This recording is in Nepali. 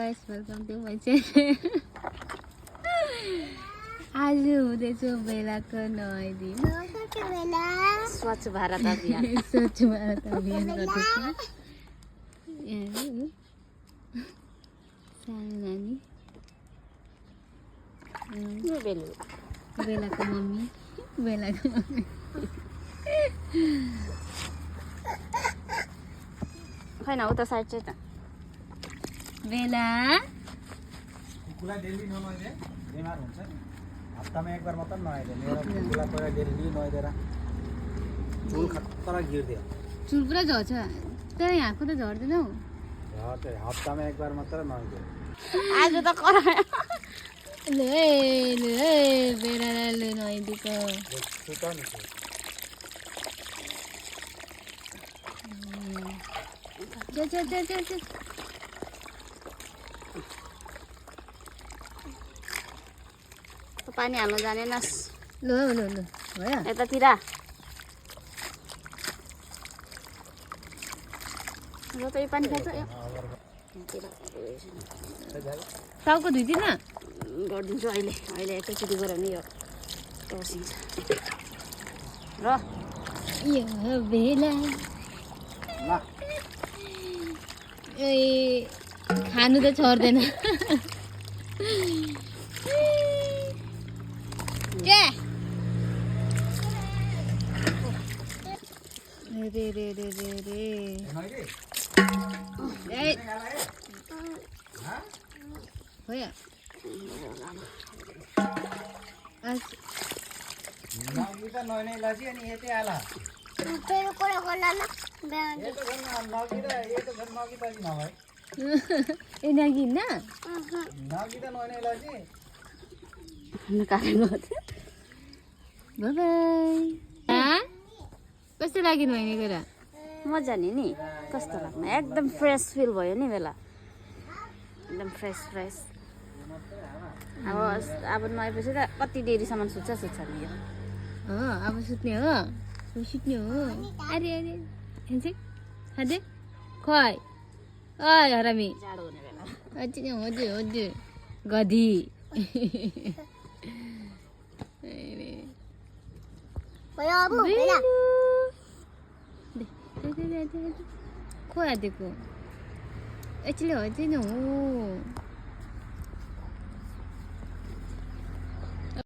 Guys, welcome to my channel. आज हुँदैछु बेलाको नुहाइदिन स्वच्छ भारत अभियान। स्वच्छ भारत अभियान गर्दैछ। सानो नानी बेलाको मम्मी खैन उता साइड चाहिँ त बेला कुकुरलाई डेली ननुहाइदिए बिमार हुन्छ। हप्तामा एकबार मात्र नुहाइदियो। मेरो कुकुरलाई पहिला डेली नुहाइदिएर चुल खतरा गिर्दियो। चुल पुरा झर्छ, तर यहाँको त झर्दैन हौ। झर्छ, हप्तामा एकबार मात्र नुहाइदियो। आज त करायो। ल बेलाले नुहाइदिएको। सुत नि चल। पानी हाल्नु जानेनस्। ल भयो। यतातिर ल त यो पानी खान्छ। टाउको धुइदिन गरिदिन्छु अहिले एकैचोटि गऱ्यो भने यो टर्सिन्छ। र यो बेला ल ए खानु त छोड्दैन। रे भयो। नगिता नुहाइने लाजी अनि यतै आला। तेरो कुरा गर्ला न ये तो घर नगिता जी नभए ए नागिन न नगिता नुहाइने लाजी। निकालेको बाइ बाइ। कस्तो लाग्यो नुहाइने कुरा? मजा नि कस्तो लाग्ने एकदम फ्रेस फिल भयो नि बेला। एकदम फ्रेस अब नुहाएपछि त कति देरीसम्म सुत्छ नि यो। अब सुत्ने हो। अरे हेर्छ खाँदै खुवाई ओइ हरामी। जाडो हुने बेला हजुर गधी। भयो अब बेला खोया दिएको एक्चुअली हो चाहिँ हो।